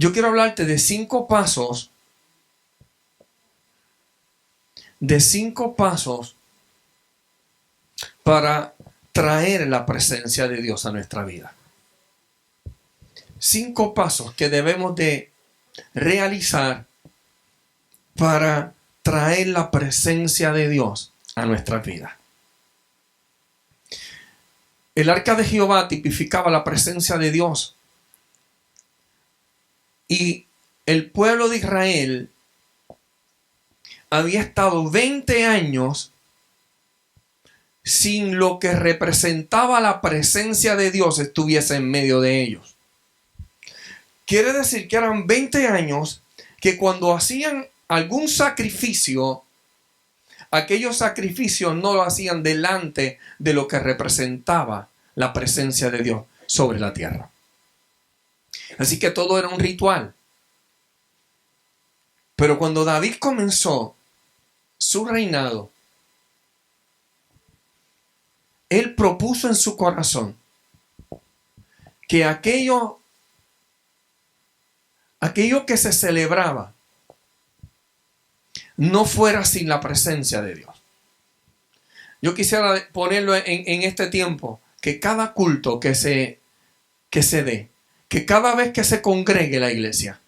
yo quiero hablarte de 5 pasos, para traer la presencia de Dios a nuestra vida. 5 pasos que debemos de realizar para traer la presencia de Dios a nuestras vidas. El arca de Jehová tipificaba la presencia de Dios. Y el pueblo de Israel había estado 20 años sin lo que representaba la presencia de Dios estuviese en medio de ellos. Quiere decir que eran 20 años que cuando hacían algún sacrificio, aquellos sacrificios no lo hacían delante de lo que representaba la presencia de Dios sobre la tierra. Así que todo era un ritual. Pero cuando David comenzó su reinado, él propuso en su corazón que aquello que se celebraba no fuera sin la presencia de Dios. Yo quisiera ponerlo en este tiempo, que cada culto que se dé, que cada vez que se congregue la iglesia,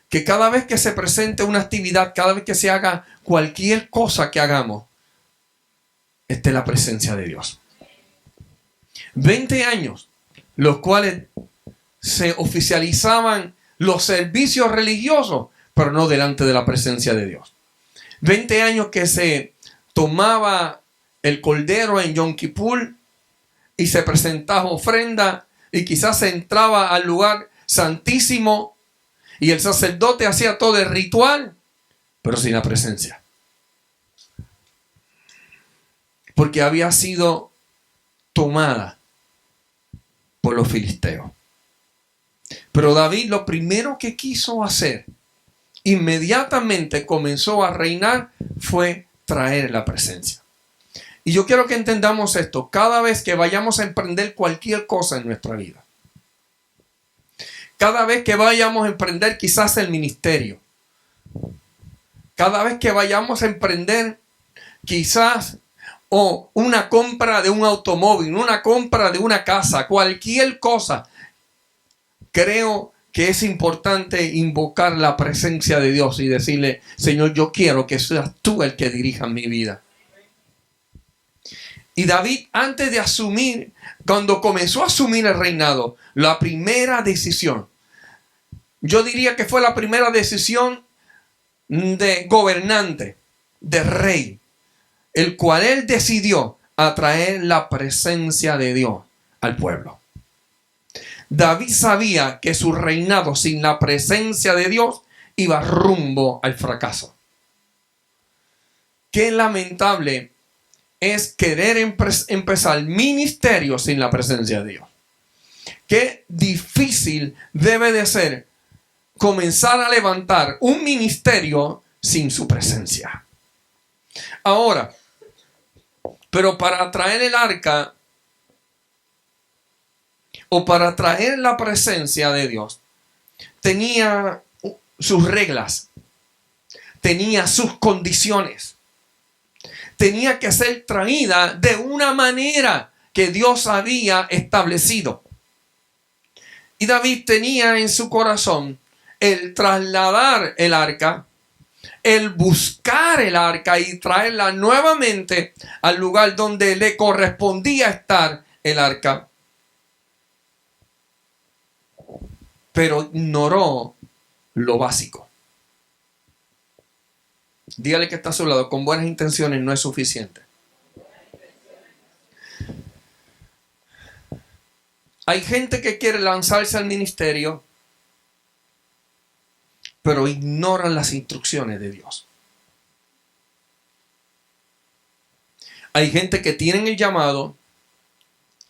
que cada vez que se presente una actividad, cada vez que se haga cualquier cosa que hagamos, esté la presencia de Dios. 20 años, los cuales se oficializaban los servicios religiosos, pero no delante de la presencia de Dios. 20 años que se tomaba el cordero en Yom Kippur y se presentaba ofrenda y quizás se entraba al lugar santísimo y el sacerdote hacía todo el ritual, pero sin la presencia. Porque había sido tomada por los filisteos. Pero David lo primero que quiso hacer, inmediatamente comenzó a reinar, fue traer la presencia. Y yo quiero que entendamos esto. Cada vez que vayamos a emprender cualquier cosa en nuestra vida, cada vez que vayamos a emprender quizás el ministerio, cada vez que vayamos a emprender quizás una compra de un automóvil, una compra de una casa, cualquier cosa, creo que es importante invocar la presencia de Dios y decirle: Señor, yo quiero que seas tú el que dirija mi vida. Y David, antes de asumir, cuando comenzó a asumir el reinado, la primera decisión, yo diría que fue la primera decisión de gobernante, de rey, el cual él decidió atraer la presencia de Dios al pueblo. David sabía que su reinado sin la presencia de Dios iba rumbo al fracaso. Qué lamentable es querer empezar ministerio sin la presencia de Dios. Qué difícil debe de ser comenzar a levantar un ministerio sin su presencia. Ahora, pero para traer el arca o para traer la presencia de Dios, tenía sus reglas, tenía sus condiciones. Tenía que ser traída de una manera que Dios había establecido. Y David tenía en su corazón el trasladar el arca, el buscar el arca y traerla nuevamente al lugar donde le correspondía estar el arca. Pero ignoró lo básico. Dígale que está a su lado: con buenas intenciones no es suficiente. Hay gente que quiere lanzarse al ministerio, pero ignoran las instrucciones de Dios. Hay gente que tiene el llamado,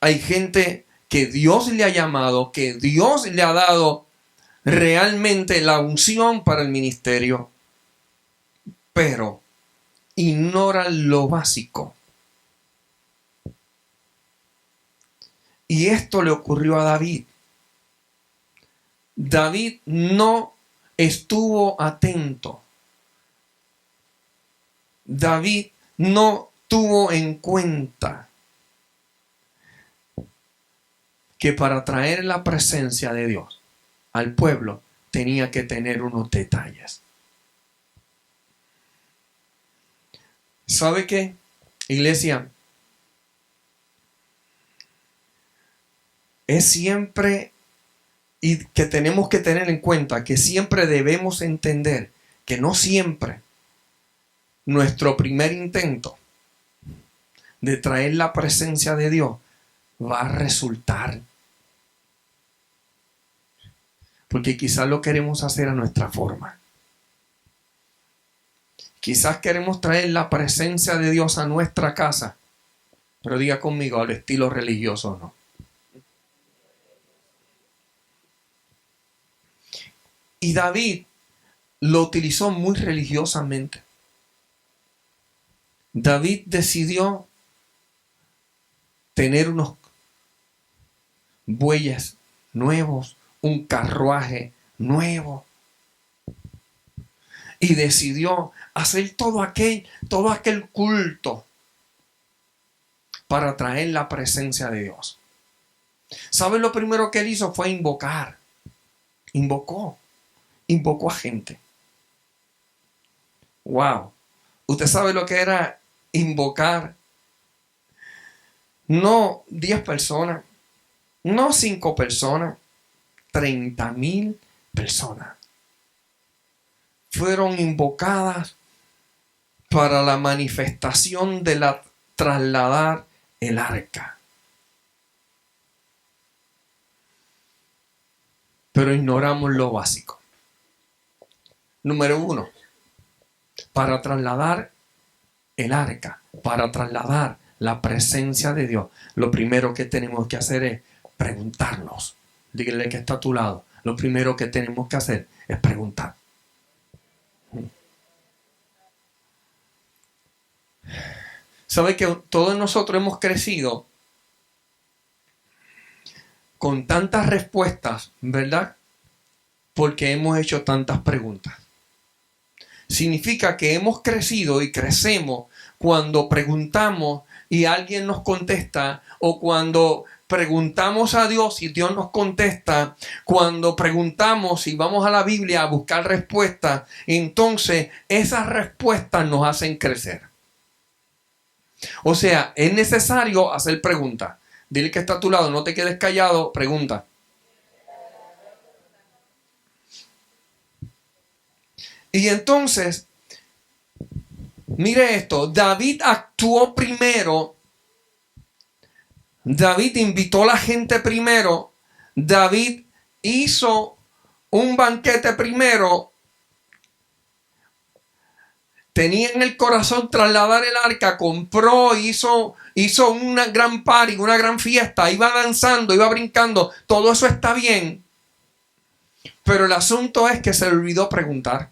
hay gente que Dios le ha llamado, que Dios le ha dado realmente la unción para el ministerio, pero ignoran lo básico. Y esto le ocurrió a David. David no estuvo atento. David no tuvo en cuenta que para traer la presencia de Dios al pueblo tenía que tener unos detalles. ¿Sabe qué, iglesia? Es siempre, y que tenemos que tener en cuenta, que siempre debemos entender que no siempre nuestro primer intento de traer la presencia de Dios va a resultar. Porque quizás lo queremos hacer a nuestra forma. Quizás queremos traer la presencia de Dios a nuestra casa, pero diga conmigo, al estilo religioso no. Y David lo utilizó muy religiosamente. David decidió tener unos bueyes nuevos, un carruaje nuevo. Y decidió hacer todo aquel culto para traer la presencia de Dios. ¿Saben? Lo primero que él hizo fue invocar. Invocó a gente. Wow. ¿Usted sabe lo que era invocar? No 10 personas, no 5 personas, 30,000 personas fueron invocadas para la manifestación de la trasladar el arca. Pero ignoramos lo básico. Número 1, para trasladar el arca, para trasladar la presencia de Dios, lo primero que tenemos que hacer es preguntarnos. Dígale que está a tu lado. Lo primero que tenemos que hacer es preguntar. ¿Sabe que todos nosotros hemos crecido con tantas respuestas, verdad? Porque hemos hecho tantas preguntas. Significa que hemos crecido y crecemos cuando preguntamos y alguien nos contesta, o cuando preguntamos a Dios y Dios nos contesta, cuando preguntamos y vamos a la Biblia a buscar respuestas, entonces esas respuestas nos hacen crecer. O sea, es necesario hacer preguntas. Dile que está a tu lado, no te quedes callado, pregunta. Y entonces, mire esto, David actuó primero, David invitó a la gente primero, David hizo un banquete primero, tenía en el corazón trasladar el arca, compró, hizo una gran party, una gran fiesta, iba danzando, iba brincando, todo eso está bien, pero el asunto es que se le olvidó preguntar.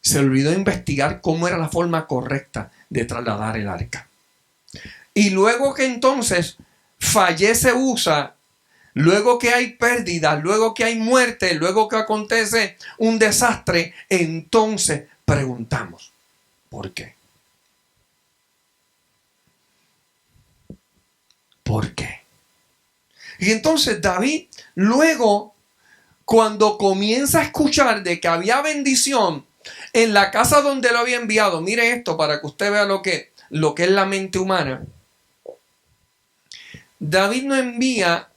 Se olvidó investigar cómo era la forma correcta de trasladar el arca. Y luego que entonces fallece Usa, luego que hay pérdidas, luego que hay muerte, luego que acontece un desastre, entonces preguntamos, ¿por qué? ¿Por qué? Y entonces David, luego, cuando comienza a escuchar de que había bendición en la casa donde lo había enviado, mire esto para que usted vea lo que es la mente humana. David no envía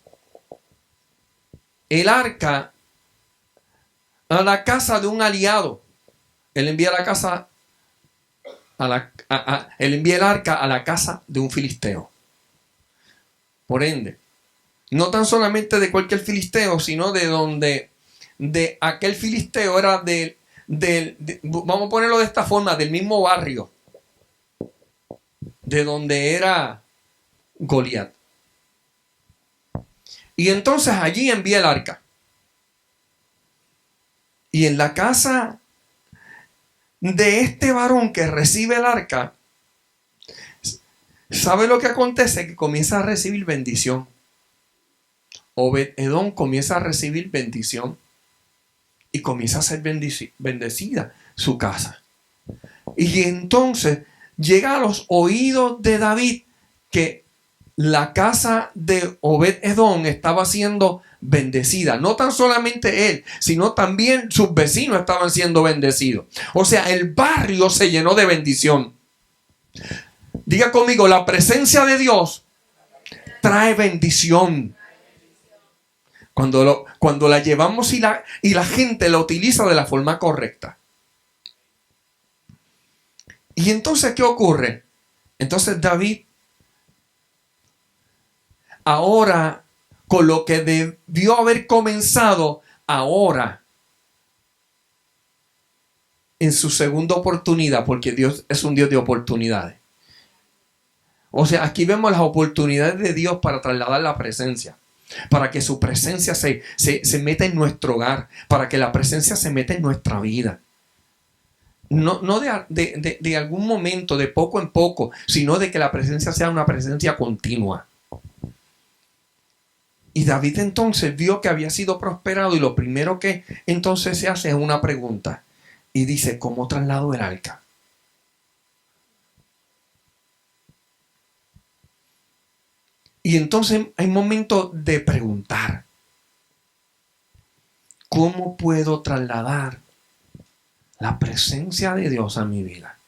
el arca a la casa de un aliado. Él envía la casa él envía el arca a la casa de un filisteo. Por ende, no tan solamente de cualquier filisteo, sino de aquel filisteo era vamos a ponerlo de esta forma, del mismo barrio de donde era Goliat. Y entonces allí envía el arca. Y en la casa de este varón que recibe el arca, ¿sabe lo que acontece? Que comienza a recibir bendición. Obed-Edom comienza a recibir bendición y comienza a ser bendecida su casa. Y entonces llega a los oídos de David que la casa de Obed-Edom estaba siendo bendecida. No tan solamente él, sino también sus vecinos estaban siendo bendecidos. O sea, el barrio se llenó de bendición. Diga conmigo, la presencia de Dios trae bendición. Cuando la llevamos y la gente la utiliza de la forma correcta. Y entonces, ¿qué ocurre? Entonces David, ahora, con lo que debió haber comenzado, ahora, en su segunda oportunidad, porque Dios es un Dios de oportunidades. O sea, aquí vemos las oportunidades de Dios para trasladar la presencia. Para que su presencia se meta en nuestro hogar. Para que la presencia se meta en nuestra vida. No de algún momento, de poco en poco, sino de que la presencia sea una presencia continua. Y David entonces vio que había sido prosperado y lo primero que entonces se hace es una pregunta. Y dice, ¿cómo traslado el arca? Y entonces hay momentos de preguntar, ¿cómo puedo trasladar la presencia de Dios a mi vida?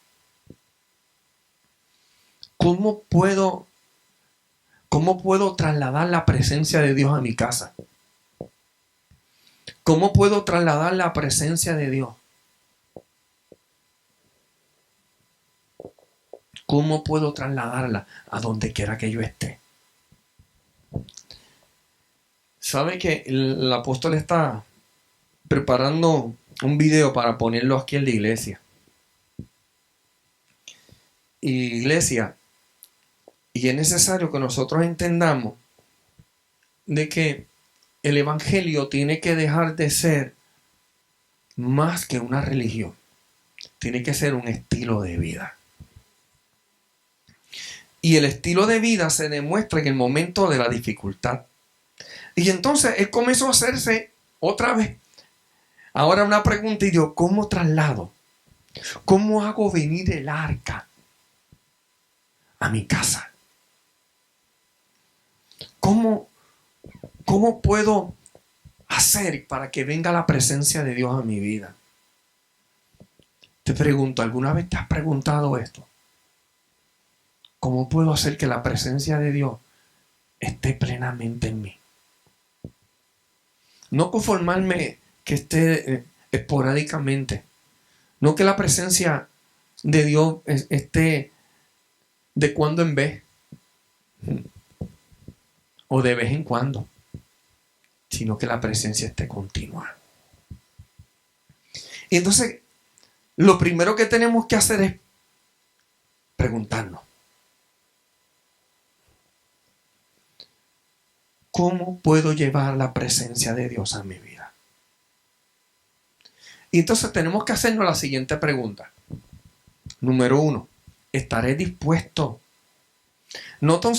¿Cómo puedo trasladar la presencia de Dios a mi casa? ¿Cómo puedo trasladar la presencia de Dios? ¿Cómo puedo trasladarla a donde quiera que yo esté? ¿Sabe que el apóstol está preparando un video para ponerlo aquí en la iglesia? Iglesia, y es necesario que nosotros entendamos de que el evangelio tiene que dejar de ser más que una religión. Tiene que ser un estilo de vida. Y el estilo de vida se demuestra en el momento de la dificultad. Y entonces él comenzó a hacerse otra vez. Ahora una pregunta y dijo, ¿cómo traslado? ¿Cómo hago venir el arca a mi casa? ¿Cómo puedo hacer para que venga la presencia de Dios a mi vida? Te pregunto, ¿alguna vez te has preguntado esto? ¿Cómo puedo hacer que la presencia de Dios esté plenamente en mí? No conformarme que esté esporádicamente. No que la presencia de Dios esté de cuando en vez. O de vez en cuando. Sino que la presencia esté continua. Y entonces, lo primero que tenemos que hacer es preguntarnos. ¿Cómo puedo llevar la presencia de Dios a mi vida? Y entonces tenemos que hacernos la siguiente pregunta. Número 1. ¿Estaré dispuesto? No tan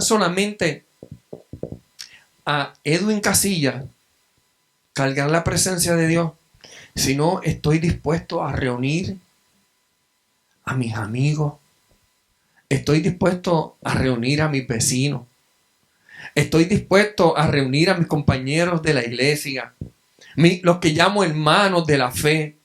solamente a Edwin Casillas cargar la presencia de Dios, sino estoy dispuesto a reunir a mis amigos. Estoy dispuesto a reunir a mis vecinos. Estoy dispuesto a reunir a mis compañeros de la iglesia, los que llamo hermanos de la fe.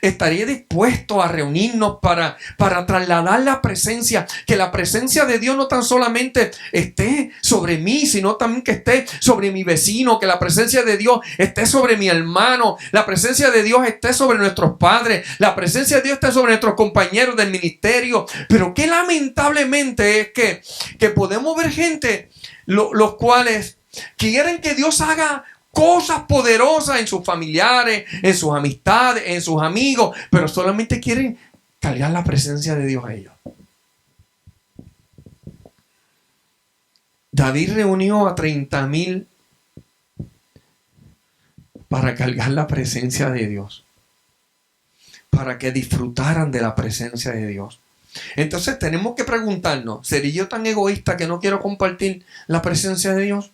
Estaría dispuesto a reunirnos para trasladar la presencia, que la presencia de Dios no tan solamente esté sobre mí, sino también que esté sobre mi vecino, que la presencia de Dios esté sobre mi hermano, la presencia de Dios esté sobre nuestros padres, la presencia de Dios esté sobre nuestros compañeros del ministerio. Pero qué lamentablemente es que podemos ver gente los cuales quieren que Dios haga cosas poderosas en sus familiares, en sus amistades, en sus amigos, pero solamente quieren cargar la presencia de Dios a ellos. David reunió a 30,000 para cargar la presencia de Dios, para que disfrutaran de la presencia de Dios. Entonces tenemos que preguntarnos, ¿seré yo tan egoísta que no quiero compartir la presencia de Dios?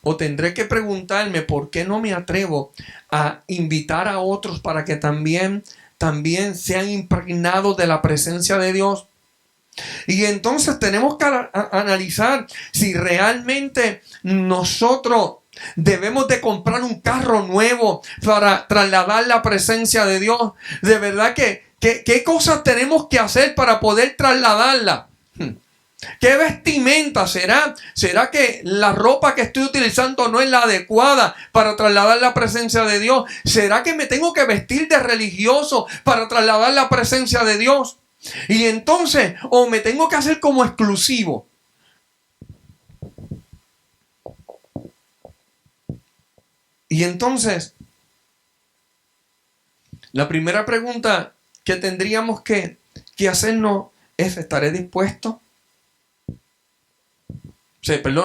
o tendré que preguntarme por qué no me atrevo a invitar a otros para que también sean impregnados de la presencia de Dios. Y entonces tenemos que analizar si realmente nosotros debemos de comprar un carro nuevo para trasladar la presencia de Dios. De verdad que ¿qué cosas tenemos que hacer para poder trasladarla? ¿Qué vestimenta será? ¿Será que la ropa que estoy utilizando no es la adecuada para trasladar la presencia de Dios? ¿Será que me tengo que vestir de religioso para trasladar la presencia de Dios? Y entonces, o me tengo que hacer como exclusivo. Y entonces, la primera pregunta que tendríamos que hacernos es: ¿estaré dispuesto?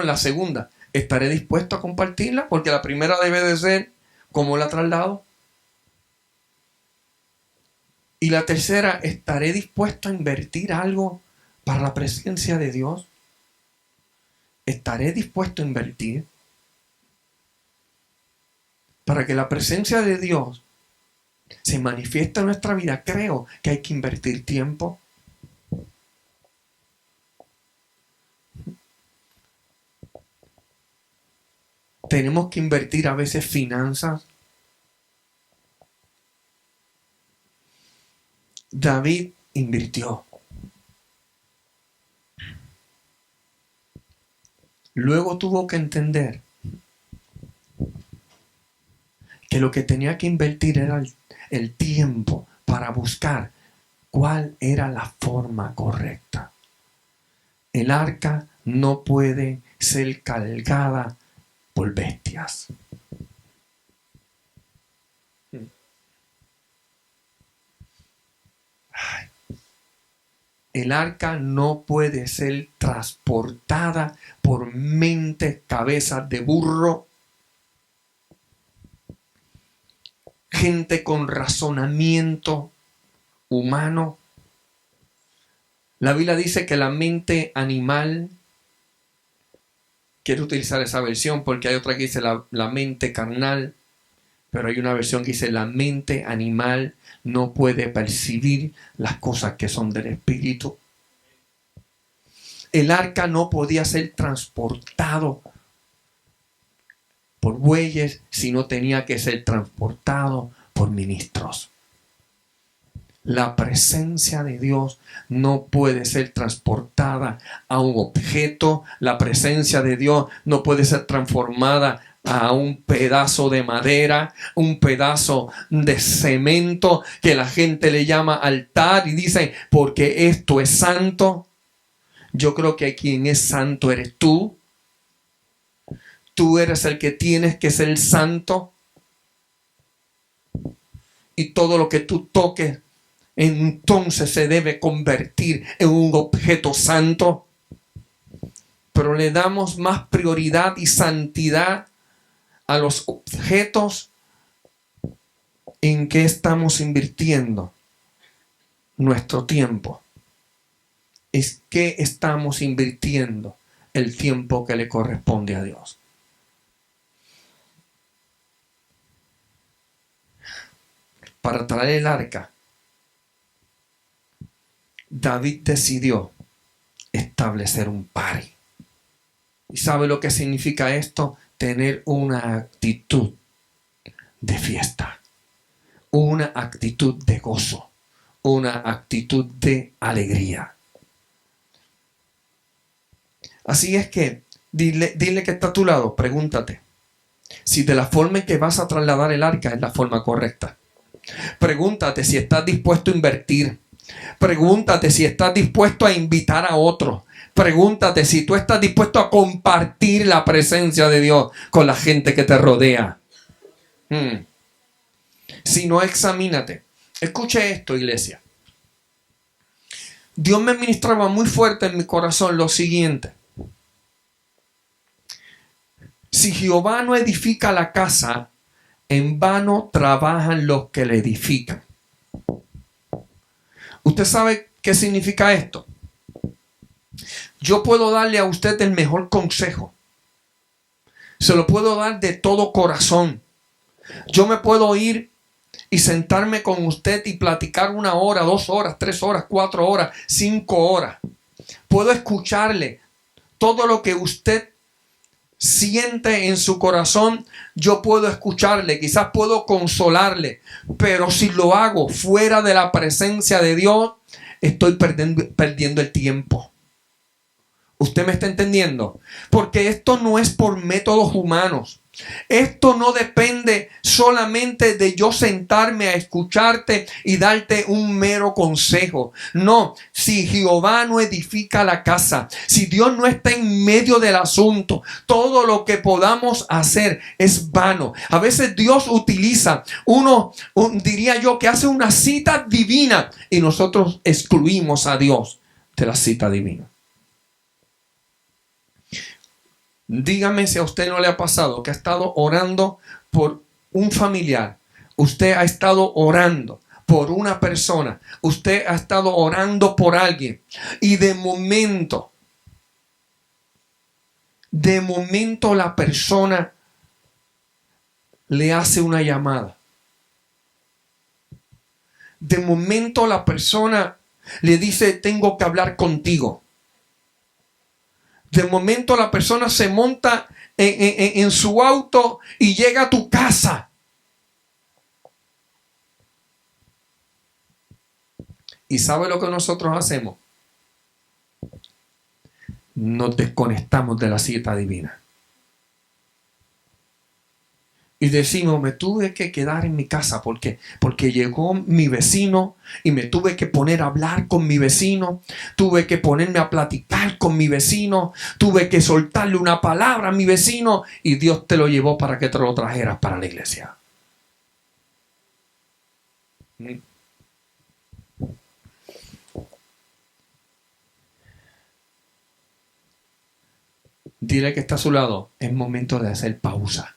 La segunda, ¿estaré dispuesto a compartirla? Porque la primera debe de ser: ¿cómo la traslado? Y la tercera, ¿estaré dispuesto a invertir algo para la presencia de Dios? ¿Estaré dispuesto a invertir para que la presencia de Dios se manifieste en nuestra vida? Creo que hay que invertir tiempo. Tenemos que invertir a veces finanzas. David invirtió. Luego tuvo que entender que lo que tenía que invertir era el tiempo para buscar cuál era la forma correcta. El arca no puede ser cargada por bestias. El arca no puede ser transportada por mentes, cabezas de burro, gente con razonamiento humano. La Biblia dice que la mente animal, quiero utilizar esa versión porque hay otra que dice la mente carnal, pero hay una versión que dice la mente animal no puede percibir las cosas que son del Espíritu. El arca no podía ser transportado por bueyes, sino tenía que ser transportado por ministros. La presencia de Dios no puede ser transportada a un objeto. La presencia de Dios no puede ser transformada a un pedazo de madera, un pedazo de cemento que la gente le llama altar y dice, porque esto es santo. Yo creo que quien es santo eres tú. Tú eres el que tienes que ser santo. Y todo lo que tú toques, entonces se debe convertir en un objeto santo. Pero le damos más prioridad y santidad a los objetos. ¿En qué estamos invirtiendo nuestro tiempo? ¿Es que estamos invirtiendo el tiempo que le corresponde a Dios? Para traer el arca, David decidió establecer un party. ¿Y sabe lo que significa esto? Tener una actitud de fiesta, una actitud de gozo, una actitud de alegría. Así es que dile que está a tu lado, pregúntate si de la forma en que vas a trasladar el arca es la forma correcta. Pregúntate si estás dispuesto a invertir. Pregúntate si estás dispuesto a invitar a otros. Pregúntate si tú estás dispuesto a compartir la presencia de Dios con la gente que te rodea. Si no, examínate. Escuche esto, iglesia. Dios me ministraba muy fuerte en mi corazón lo siguiente. Si Jehová no edifica la casa, en vano trabajan los que la edifican. ¿Usted sabe qué significa esto? Yo puedo darle a usted el mejor consejo, Se lo puedo dar de todo corazón. Yo me puedo ir y sentarme con usted y platicar 1 hora, 2 horas, 3 horas, 4 horas, 5 horas. Puedo escucharle todo lo que usted siente en su corazón. Yo puedo escucharle, quizás puedo consolarle, pero si lo hago fuera de la presencia de Dios, estoy perdiendo el tiempo. ¿Usted me está entendiendo? Porque esto no es por métodos humanos. Esto no depende solamente de yo sentarme a escucharte y darte un mero consejo. No, si Jehová no edifica la casa, si Dios no está en medio del asunto, todo lo que podamos hacer es vano. A veces Dios utiliza diría yo, que hace una cita divina y nosotros excluimos a Dios de la cita divina. Dígame si a usted no le ha pasado que ha estado orando por un familiar. Usted ha estado orando por una persona. Usted ha estado orando por alguien. Y de momento la persona le hace una llamada. De momento la persona le dice, tengo que hablar contigo. De momento la persona se monta en su auto y llega a tu casa. ¿Y sabe lo que nosotros hacemos? Nos desconectamos de la cita divina. Y decimos, me tuve que quedar en mi casa porque llegó mi vecino y me tuve que poner a hablar con mi vecino. Tuve que ponerme a platicar con mi vecino. Tuve que soltarle una palabra a mi vecino y Dios te lo llevó para que te lo trajeras para la iglesia. Dile que está a su lado, es momento de hacer pausa.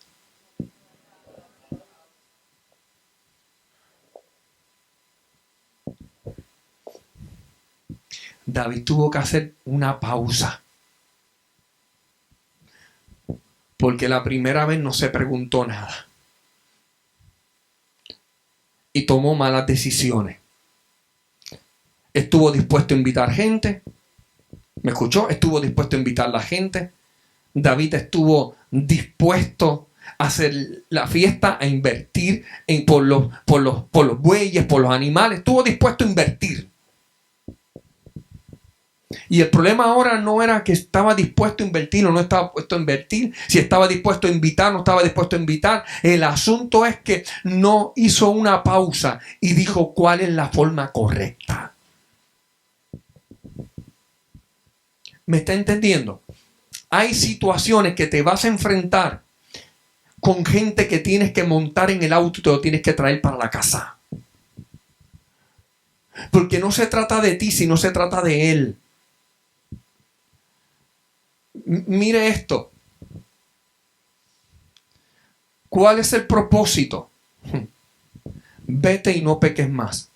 David tuvo que hacer una pausa. Porque la primera vez no se preguntó nada. Y tomó malas decisiones. Estuvo dispuesto a invitar gente. ¿Me escuchó? Estuvo dispuesto a invitar a la gente. David estuvo dispuesto a hacer la fiesta, a invertir por los bueyes, por los animales. Estuvo dispuesto a invertir. Y el problema ahora no era que estaba dispuesto a invertir o no estaba dispuesto a invertir, si estaba dispuesto a invitar o no estaba dispuesto a invitar. El asunto es que no hizo una pausa y dijo cuál es la forma correcta. ¿Me está entendiendo? Hay situaciones que te vas a enfrentar con gente que tienes que montar en el auto y te lo tienes que traer para la casa. Porque no se trata de ti, sino se trata de él. Mire esto. ¿Cuál es el propósito? Vete y no peques más.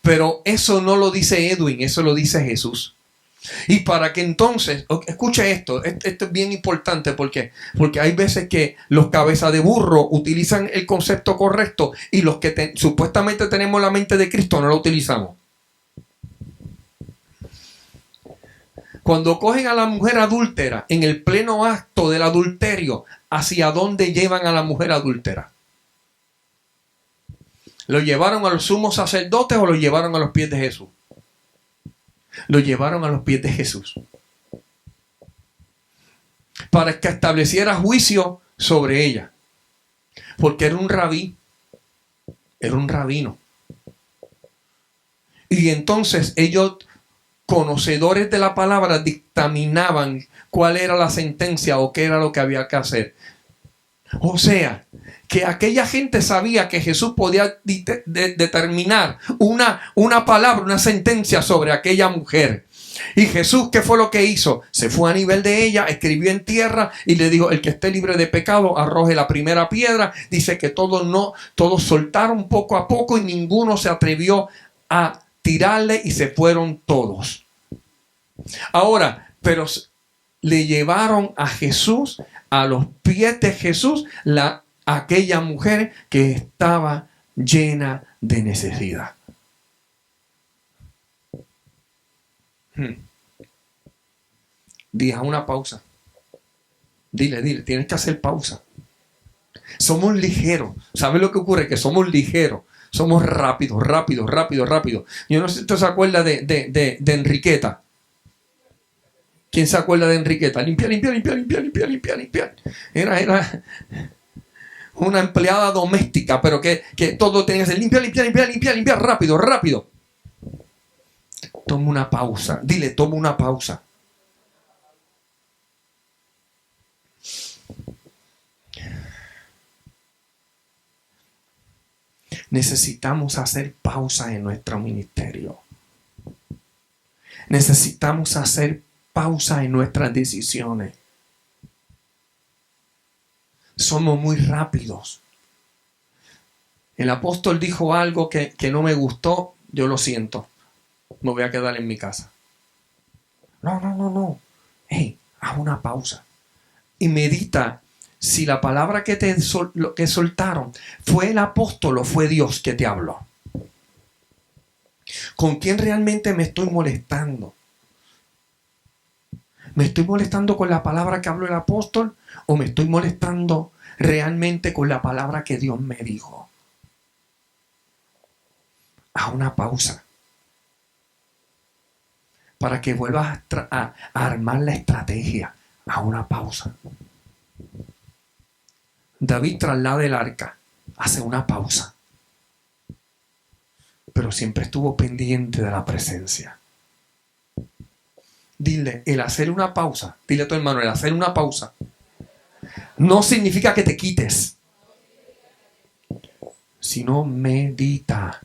Pero eso no lo dice Edwin, eso lo dice Jesús. Y para que entonces, escuche esto es bien importante porque hay veces que los cabezas de burro utilizan el concepto correcto y los que supuestamente tenemos la mente de Cristo no lo utilizamos. Cuando cogen a la mujer adúltera en el pleno acto del adulterio, ¿hacia dónde llevan a la mujer adúltera? ¿Lo llevaron a los sumos sacerdotes o lo llevaron a los pies de Jesús? Lo llevaron a los pies de Jesús. Para que estableciera juicio sobre ella. Porque era un rabí. Era un rabino. Y entonces ellos, conocedores de la palabra, dictaminaban cuál era la sentencia o qué era lo que había que hacer. O sea, que aquella gente sabía que Jesús podía determinar una palabra, una sentencia sobre aquella mujer. Y Jesús, ¿qué fue lo que hizo? Se fue a nivel de ella, escribió en tierra y le dijo, el que esté libre de pecado, arroje la primera piedra. Dice que todos soltaron poco a poco y ninguno se atrevió a tirarle y se fueron todos. Ahora, pero le llevaron a Jesús, a los pies de Jesús, aquella mujer que estaba llena de necesidad. Dile, una pausa. Dile, tienes que hacer pausa. Somos ligeros. ¿Sabes lo que ocurre? Que somos ligeros. Somos rápidos. Yo no sé si usted se acuerda de Enriqueta. ¿Quién se acuerda de Enriqueta? Limpia. Era una empleada doméstica, pero que todo tenía que ser limpia, rápido. Toma una pausa. Dile, toma una pausa. Necesitamos hacer pausa en nuestro ministerio. Necesitamos hacer pausa en nuestras decisiones. Somos muy rápidos. El apóstol dijo algo que no me gustó. Yo lo siento. Me voy a quedar en mi casa. No. Hey, haz una pausa. Y medita si la palabra que soltaron fue el apóstol o fue Dios que te habló. ¿Con quién realmente me estoy molestando? ¿Me estoy molestando con la palabra que habló el apóstol o me estoy molestando realmente con la palabra que Dios me dijo? Haz una pausa para que vuelvas a armar la estrategia. Haz una pausa. David traslada el arca, hace una pausa, pero siempre estuvo pendiente de la presencia. Dile, el hacer una pausa, dile a tu hermano, el hacer una pausa no significa que te quites, sino medita.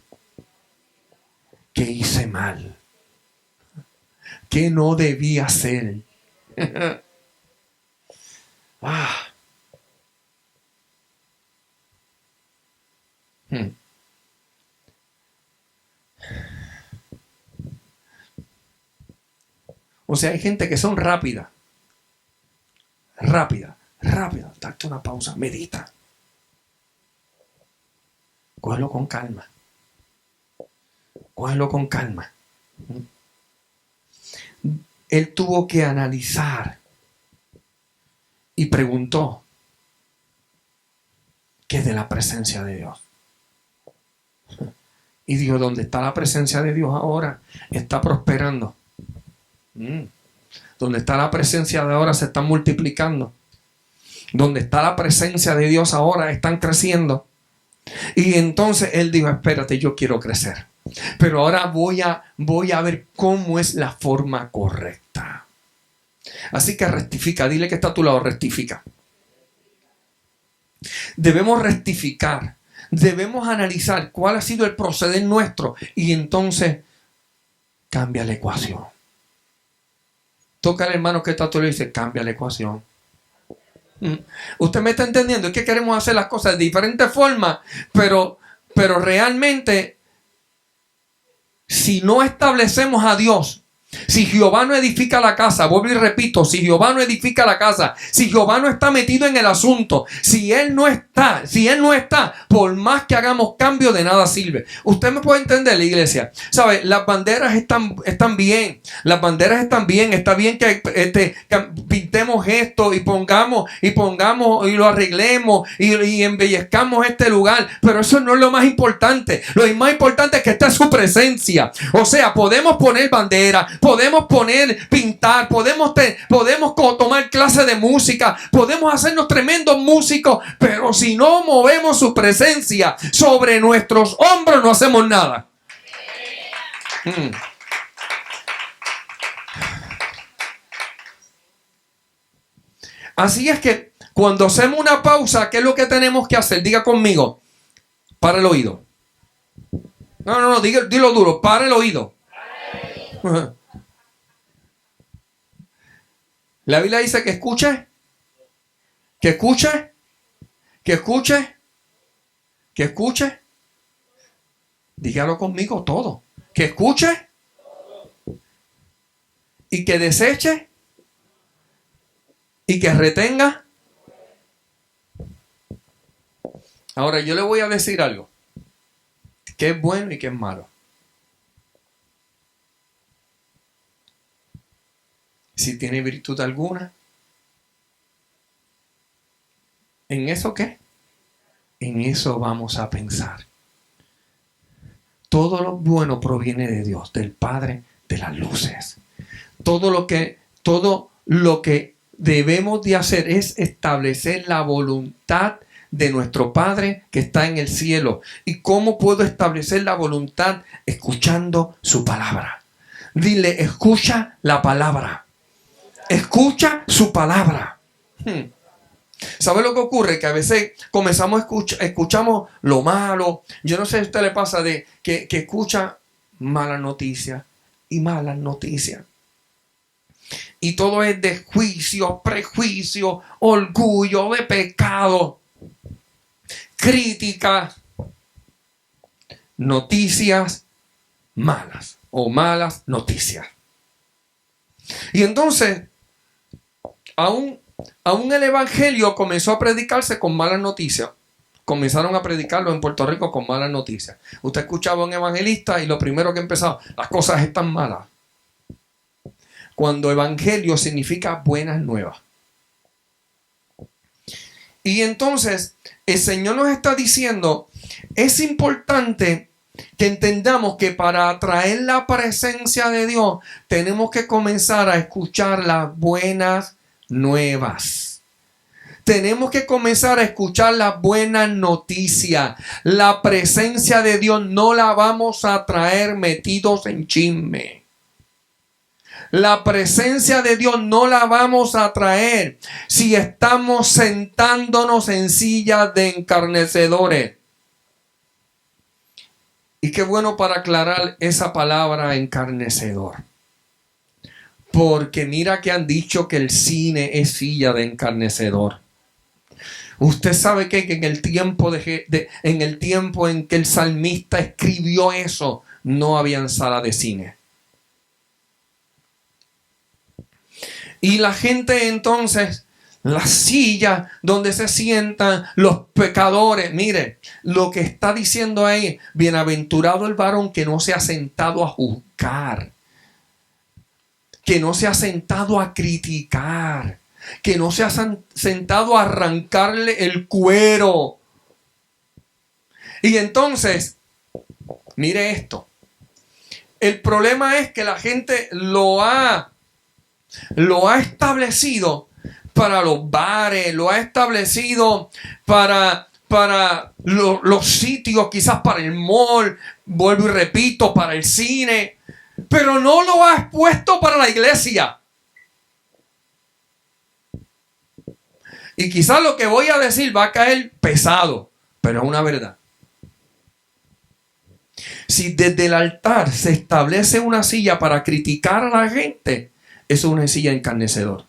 ¿Qué hice mal? ¿Qué no debí hacer? O sea, hay gente que son rápida. Date una pausa, medita. Cógelo con calma. Él tuvo que analizar y preguntó, ¿qué es de la presencia de Dios? Y dijo, ¿dónde está la presencia de Dios ahora? Está prosperando. Donde está la presencia de ahora se están multiplicando. Donde está la presencia de Dios ahora están creciendo. Y entonces él dijo, espérate, yo quiero crecer. Pero ahora voy a ver cómo es la forma correcta. Así que rectifica. Dile que está a tu lado, rectifica. Debemos rectificar. Debemos analizar cuál ha sido el proceder nuestro. Y entonces cambia la ecuación. Toca al hermano que está a tu lado y dice, cambia la ecuación. Usted me está entendiendo. Es que queremos hacer las cosas de diferentes formas. Pero realmente, si no establecemos a Dios, si Jehová no edifica la casa, vuelvo y repito, si Jehová no edifica la casa, si Jehová no está metido en el asunto, si Él no está, por más que hagamos cambio, de nada sirve. Usted me puede entender, la iglesia. ¿Sabe? Las banderas están bien. Las banderas están bien. Está bien que pintemos esto y pongamos y lo arreglemos y embellezcamos este lugar. Pero eso no es lo más importante. Lo más importante es que esté su presencia. O sea, podemos poner bandera, podemos pintar, podemos tomar clases de música, podemos hacernos tremendos músicos, pero si no movemos su presencia sobre nuestros hombros, no hacemos nada. Así es que cuando hacemos una pausa, ¿qué es lo que tenemos que hacer? Diga conmigo, para el oído. No, dilo duro, para el oído. La Biblia dice que escuche. Dígalo conmigo todo. Que escuche y que deseche y que retenga. Ahora yo le voy a decir algo, que es bueno y que es malo. Si tiene virtud alguna, ¿en eso qué? En eso vamos a pensar. Todo lo bueno proviene de Dios, del Padre de las luces. Todo lo que debemos de hacer es establecer la voluntad de nuestro Padre que está en el cielo. ¿Y cómo puedo establecer la voluntad? Escuchando su palabra. Dile, escucha la palabra. Escucha su palabra. ¿Sabe lo que ocurre? Que a veces comenzamos escuchamos lo malo. Yo no sé si a usted le pasa de que escucha malas noticias y malas noticias. Y todo es de juicio, prejuicio, orgullo, de pecado, crítica, noticias malas o malas noticias. Y entonces, aún el evangelio comenzó a predicarse con malas noticias. Comenzaron a predicarlo en Puerto Rico con malas noticias. Usted escuchaba a un evangelista y lo primero que empezaba, las cosas están malas. Cuando evangelio significa buenas nuevas. Y entonces el Señor nos está diciendo, es importante que entendamos que para atraer la presencia de Dios tenemos que comenzar a escuchar las buenas nuevas. Tenemos que comenzar a escuchar las buenas noticias. La presencia de Dios no la vamos a traer metidos en chisme. La presencia de Dios no la vamos a traer si estamos sentándonos en sillas de encarnecedores. Y qué bueno para aclarar esa palabra encarnecedor. Porque mira que han dicho que el cine es silla de encarnecedor. Usted sabe que en el tiempo en que el salmista escribió eso, no había sala de cine. Y la gente entonces, la silla donde se sientan los pecadores. Mire, lo que está diciendo ahí, bienaventurado el varón que no se ha sentado a juzgar, que no se ha sentado a criticar, que no se ha sentado a arrancarle el cuero. Y entonces, mire esto. El problema es que la gente lo ha establecido para los bares, lo ha establecido para los sitios, quizás para el mall, vuelvo y repito, para el cine, pero no lo ha expuesto para la iglesia. Y quizás lo que voy a decir va a caer pesado, pero es una verdad. Si desde el altar se establece una silla para criticar a la gente, eso es una silla encarnecedor,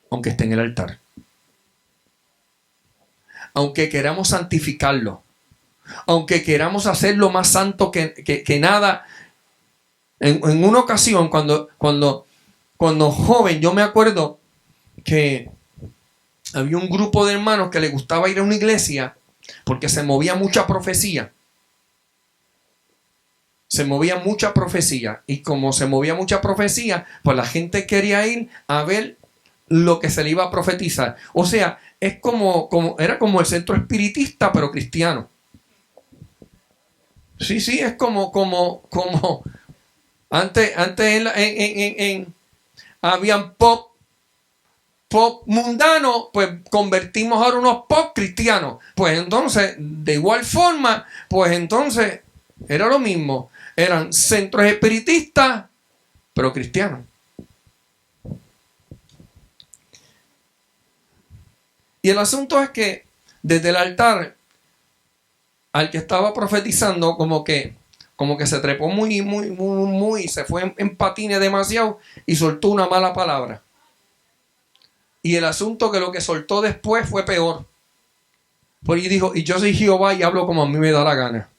aunque esté en el altar. Aunque queramos santificarlo, aunque queramos hacerlo más santo que nada. En una ocasión, cuando joven, yo me acuerdo que había un grupo de hermanos que les gustaba ir a una iglesia porque se movía mucha profecía. Se movía mucha profecía. Y como se movía mucha profecía, pues la gente quería ir a ver lo que se le iba a profetizar. O sea, era como el centro espiritista, pero cristiano. Sí, es como antes habían pop mundano, pues convertimos ahora unos pop cristianos. Pues entonces, de igual forma, pues entonces era lo mismo. Eran centros espiritistas, pero cristianos. Y el asunto es que desde el altar, al que estaba profetizando, como que se trepó muy, se fue en patines demasiado y soltó una mala palabra. Y el asunto que lo que soltó después fue peor. Porque dijo, y yo soy Jehová y hablo como a mí me da la gana.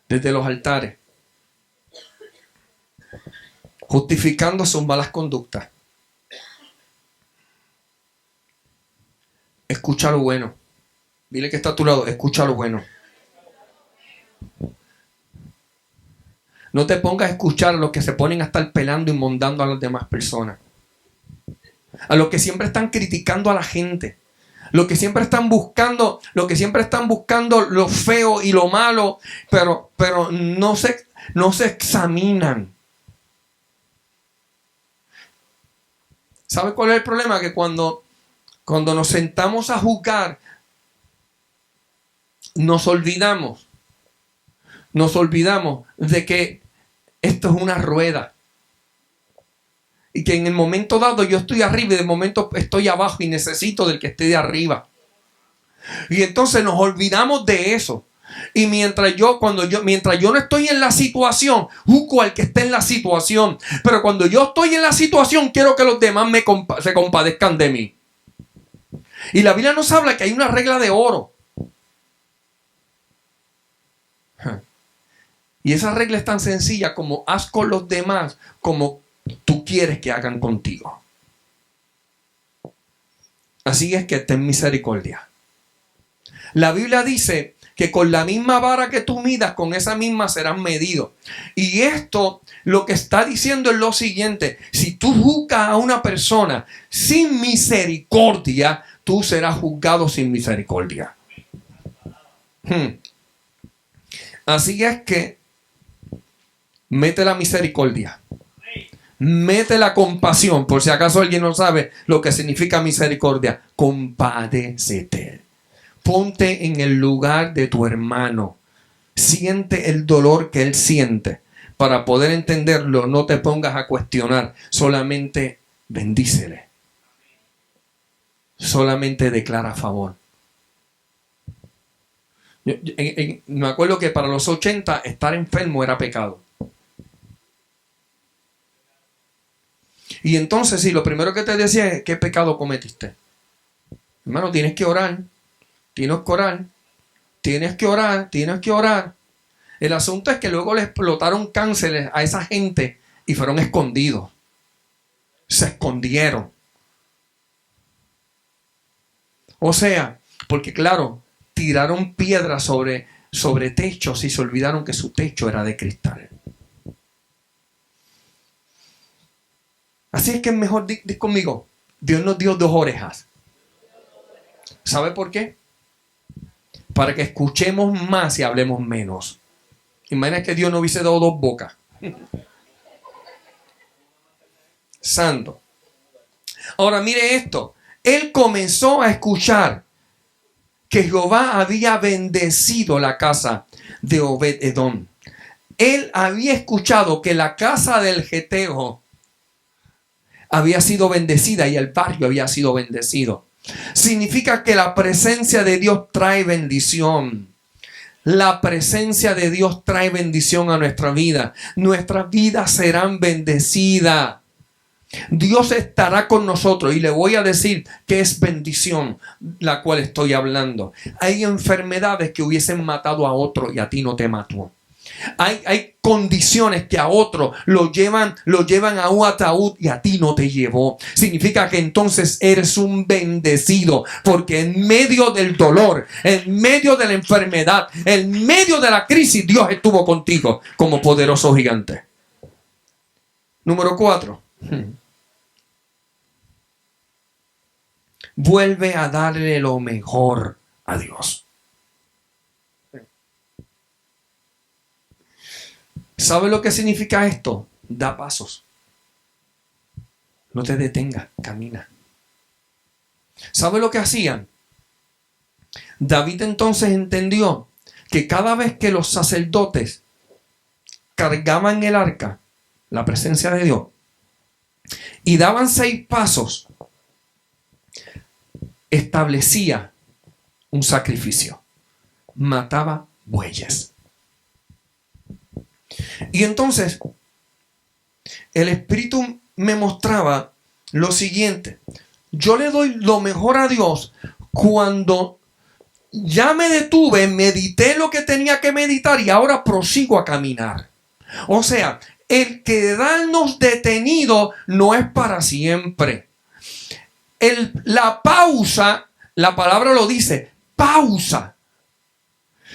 Desde los altares. justificando sus malas conductas. Escucha lo bueno. Dile que está a tu lado, escucha lo bueno. No te pongas a escuchar a los que se ponen a estar pelando y mondando a las demás personas. A los que siempre están criticando a la gente. Los que siempre están buscando lo feo y lo malo, pero no se examinan. ¿Sabe cuál es el problema? Que cuando nos sentamos a juzgar, nos olvidamos de que esto es una rueda. Y que en el momento dado yo estoy arriba y de momento estoy abajo y necesito del que esté de arriba. Y entonces nos olvidamos de eso. Y mientras yo no estoy en la situación, juzgo al que esté en la situación. Pero cuando yo estoy en la situación, quiero que los demás se compadezcan de mí. Y la Biblia nos habla que hay una regla de oro. Y esa regla es tan sencilla como haz con los demás como tú quieres que hagan contigo. Así es que ten misericordia. La Biblia dice que con la misma vara que tú midas, con esa misma serás medido. Y esto lo que está diciendo es lo siguiente: si tú juzgas a una persona sin misericordia, tú serás juzgado sin misericordia. Así es que mete la misericordia. Mete la compasión, por si acaso alguien no sabe lo que significa misericordia. Compadécete. Ponte en el lugar de tu hermano. Siente el dolor que él siente. Para poder entenderlo, no te pongas a cuestionar. Solamente bendícele. Solamente declara a favor. Me acuerdo que para los 80 estar enfermo era pecado. Y entonces, sí, lo primero que te decía es: ¿qué pecado cometiste? Hermano, tienes que orar. Tienes que orar. El asunto es que luego le explotaron cánceres a esa gente y fueron escondidos. Se escondieron. O sea, porque claro, tiraron piedras sobre techos y se olvidaron que su techo era de cristal. Así es que es mejor, di conmigo, Dios nos dio 2 orejas. ¿Sabe por qué? Para que escuchemos más y hablemos menos. Imagina que Dios nos hubiese dado 2 bocas. Santo. Ahora mire esto. Él comenzó a escuchar que Jehová había bendecido la casa de Obed-Edom. Él había escuchado que la casa del Geteo había sido bendecida y el barrio había sido bendecido. Significa que la presencia de Dios trae bendición. La presencia de Dios trae bendición a nuestra vida. Nuestras vidas serán bendecidas. Dios estará con nosotros y le voy a decir que es bendición la cual estoy hablando. Hay enfermedades que hubiesen matado a otro y a ti no te mató. Hay condiciones que a otro lo llevan a un ataúd y a ti no te llevó. Significa que entonces eres un bendecido, porque en medio del dolor, en medio de la enfermedad, en medio de la crisis, Dios estuvo contigo como poderoso gigante. Número 4. Vuelve a darle lo mejor a Dios. ¿Sabe lo que significa esto? Da pasos. No te detengas, camina. ¿Sabe lo que hacían? David entonces entendió que cada vez que los sacerdotes cargaban el arca, la presencia de Dios, y daban 6 pasos, establecía un sacrificio. Mataba bueyes. Y entonces el Espíritu me mostraba lo siguiente: yo le doy lo mejor a Dios cuando ya me detuve, medité lo que tenía que meditar y ahora prosigo a caminar. O sea, el quedarnos detenidos no es para siempre. La pausa, la palabra lo dice, pausa.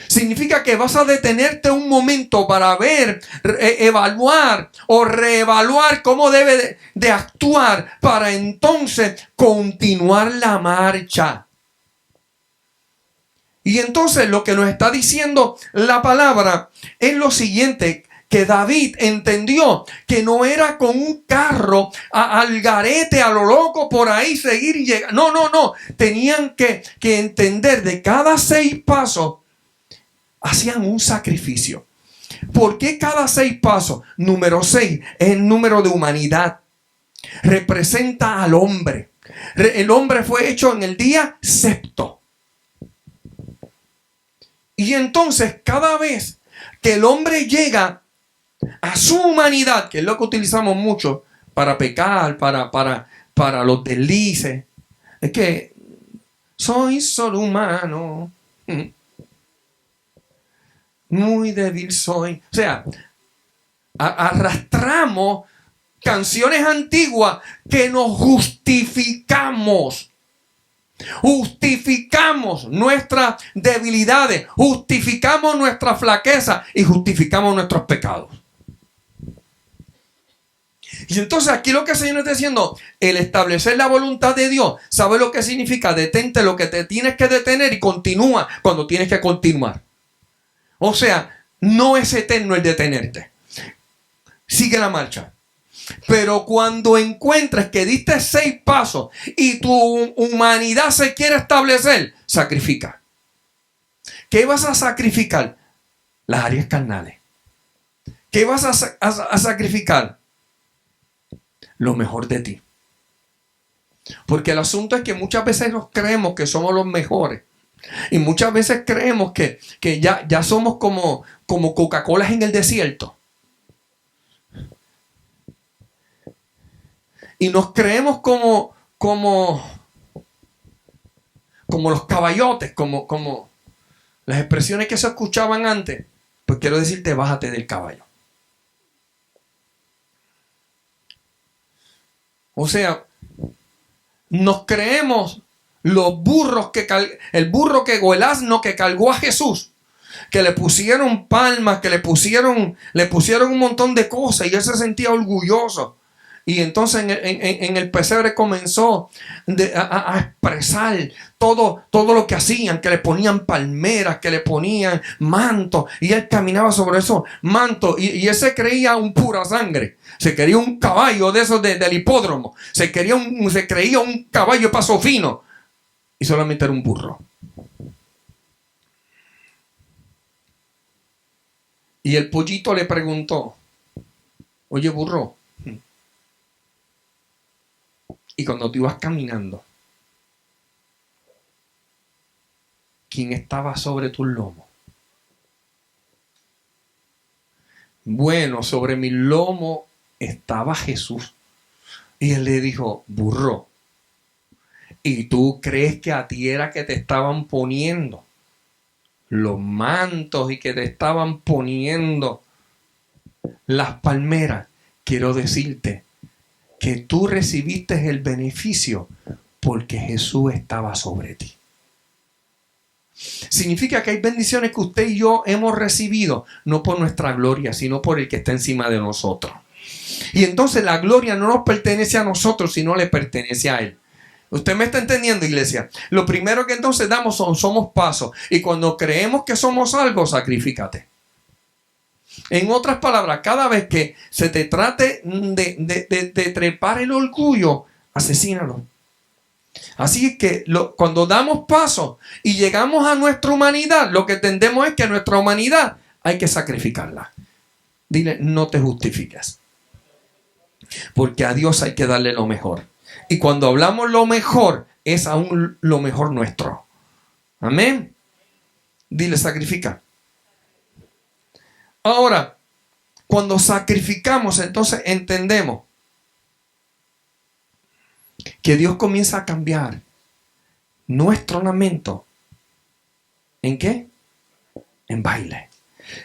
Significa que vas a detenerte un momento para ver, evaluar o reevaluar cómo debe de actuar para entonces continuar la marcha. Y entonces lo que nos está diciendo la palabra es lo siguiente, que David entendió que no era con un carro al garete, a lo loco por ahí seguir y llegar. No. Tenían que entender de cada 6 pasos hacían un sacrificio. ¿Por qué cada 6 pasos? Número 6 es el número de humanidad. Representa al hombre. El hombre fue hecho en el día sexto. Y entonces cada vez que el hombre llega a su humanidad, que es lo que utilizamos mucho para pecar, para los deslices, es que soy solo humano. Muy débil soy. O sea, arrastramos canciones antiguas que nos justificamos. Justificamos nuestras debilidades, justificamos nuestra flaqueza y justificamos nuestros pecados. Y entonces aquí lo que el Señor está diciendo, el establecer la voluntad de Dios, ¿sabe lo que significa? Detente lo que te tienes que detener y continúa cuando tienes que continuar. O sea, no es eterno el detenerte. Sigue la marcha. Pero cuando encuentres que diste 6 pasos y tu humanidad se quiere establecer, sacrifica. ¿Qué vas a sacrificar? Las áreas carnales. ¿Qué vas a sacrificar? Lo mejor de ti. Porque el asunto es que muchas veces nos creemos que somos los mejores. Y muchas veces creemos que ya somos como Coca-Cola en el desierto. Y nos creemos como los caballotes, como las expresiones que se escuchaban antes. Pues quiero decirte, bájate del caballo. O sea, nos creemos los burros o el asno que cargó a Jesús, que le pusieron palmas, que le pusieron un montón de cosas y él se sentía orgulloso. Y entonces en el pesebre comenzó a expresar todo lo que hacían, que le ponían palmeras, que le ponían mantos, y él caminaba sobre esos mantos, y él se creía un pura sangre, se creía un caballo de esos del hipódromo, se creía un caballo de paso fino, y solamente era un burro. Y el pollito le preguntó, oye burro, y cuando tú ibas caminando, ¿quién estaba sobre tus lomos? Bueno, sobre mi lomo estaba Jesús. Y él le dijo, burro, ¿y tú crees que a ti era que te estaban poniendo los mantos y que te estaban poniendo las palmeras? Quiero decirte que tú recibiste el beneficio porque Jesús estaba sobre ti. Significa que hay bendiciones que usted y yo hemos recibido, no por nuestra gloria, sino por el que está encima de nosotros. Y entonces la gloria no nos pertenece a nosotros, sino le pertenece a Él. ¿Usted me está entendiendo, iglesia? Lo primero que entonces damos somos pasos. Y cuando creemos que somos algo, sacrifícate. En otras palabras, cada vez que se te trate de trepar el orgullo, asesínalo. Así que cuando damos paso y llegamos a nuestra humanidad, lo que entendemos es que nuestra humanidad hay que sacrificarla. Dile, no te justifiques. Porque a Dios hay que darle lo mejor. Y cuando hablamos lo mejor, es aún lo mejor nuestro. Amén. Dile, sacrifica. Ahora, cuando sacrificamos, entonces entendemos que Dios comienza a cambiar nuestro lamento. ¿En qué? En baile.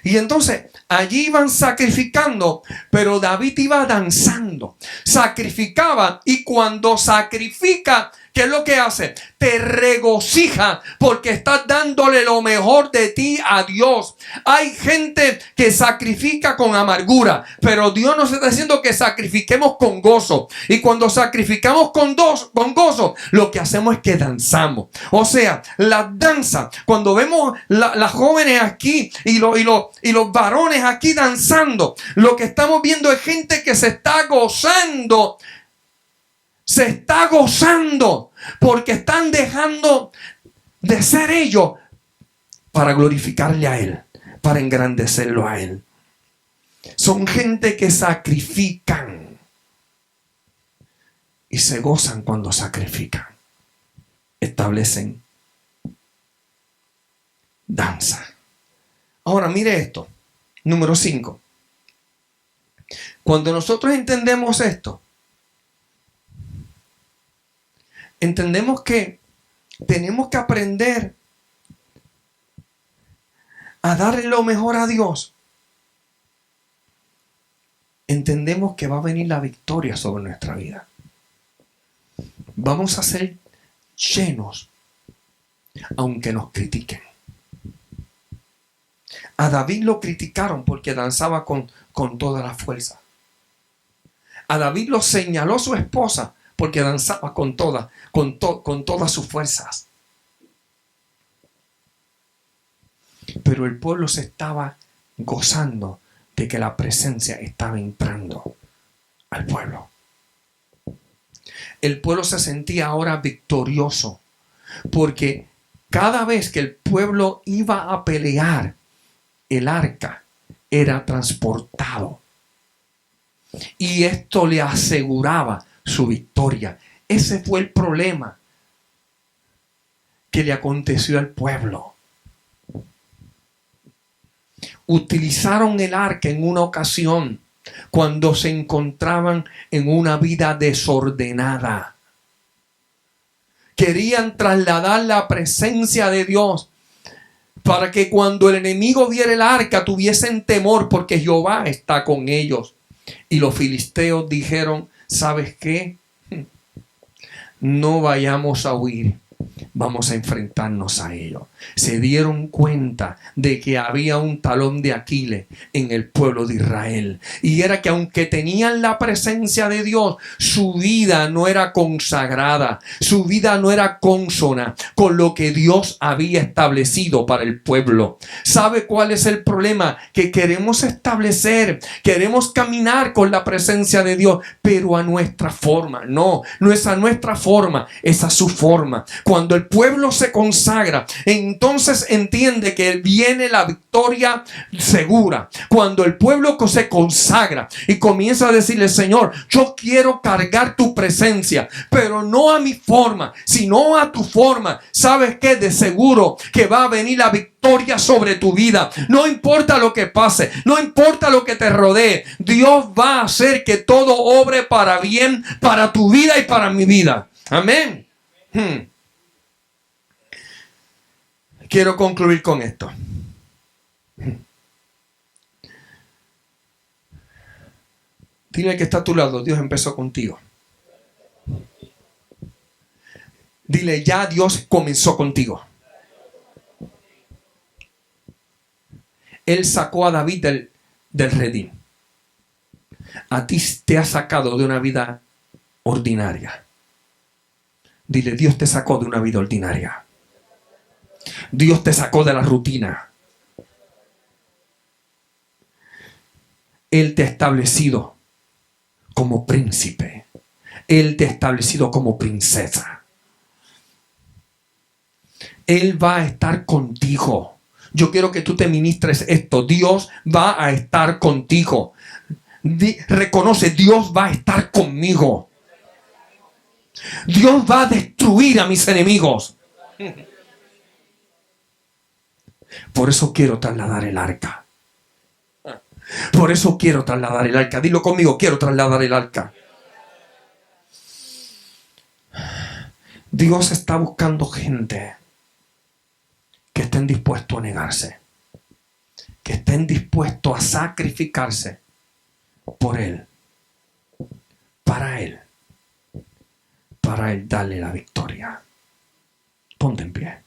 Y entonces allí iban sacrificando, pero David iba danzando. Sacrificaba, y cuando sacrifica, ¿qué es lo que hace? Te regocija porque estás dándole lo mejor de ti a Dios. Hay gente que sacrifica con amargura, pero Dios nos está diciendo que sacrifiquemos con gozo. Y cuando sacrificamos con gozo, lo que hacemos es que danzamos. O sea, la danza, cuando vemos las jóvenes aquí y los varones aquí danzando, lo que estamos viendo es gente que se está gozando. Se está gozando porque están dejando de ser ellos para glorificarle a Él, para engrandecerlo a Él. Son gente que sacrifican y se gozan cuando sacrifican. Establecen danza. Ahora mire esto. Número 5. Cuando nosotros entendemos esto, entendemos que tenemos que aprender a darle lo mejor a Dios. Entendemos que va a venir la victoria sobre nuestra vida. Vamos a ser llenos, aunque nos critiquen. A David lo criticaron porque danzaba con toda la fuerza. A David lo señaló su esposa porque danzaba con todas sus fuerzas. Pero el pueblo se estaba gozando de que la presencia estaba entrando al pueblo. El pueblo se sentía ahora victorioso, porque cada vez que el pueblo iba a pelear, el arca era transportado. Y esto le aseguraba su victoria. Ese fue el problema que le aconteció al pueblo. Utilizaron el arca en una ocasión cuando se encontraban en una vida desordenada. Querían trasladar la presencia de Dios para que cuando el enemigo viera el arca tuviesen temor, porque Jehová está con ellos. Y los filisteos dijeron: ¿sabes qué? No vayamos a huir, vamos a enfrentarnos a ellos. Se dieron cuenta de que había un talón de Aquiles en el pueblo de Israel. Y era que aunque tenían la presencia de Dios, su vida no era consagrada. Su vida no era consona con lo que Dios había establecido para el pueblo. ¿Sabe cuál es el problema? Que queremos establecer, queremos caminar con la presencia de Dios, pero a nuestra forma. No es a nuestra forma, es a su forma. Cuando el pueblo se consagra, entonces entiende que viene la victoria segura. Cuando el pueblo se consagra y comienza a decirle: Señor, yo quiero cargar tu presencia, pero no a mi forma, sino a tu forma. ¿Sabes qué? De seguro que va a venir la victoria sobre tu vida. No importa lo que pase, no importa lo que te rodee, Dios va a hacer que todo obre para bien, para tu vida y para mi vida. Amén. Quiero concluir con esto. Dile al que está a tu lado: Dios empezó contigo. Dile: ya Dios comenzó contigo. Él sacó a David del redil. A ti te ha sacado de una vida ordinaria. Dile: Dios te sacó de una vida ordinaria. Dios te sacó de la rutina. Él te ha establecido como príncipe. Él te ha establecido como princesa. Él va a estar contigo. Yo quiero que tú te ministres esto. Dios va a estar contigo. Reconoce: Dios va a estar conmigo. Dios va a destruir a mis enemigos. Por eso quiero trasladar el arca. Por eso quiero trasladar el arca. Dilo conmigo: quiero trasladar el arca. Dios está buscando gente que estén dispuestos a negarse, que estén dispuestos a sacrificarse por Él, para Él darle la victoria. Ponte en pie.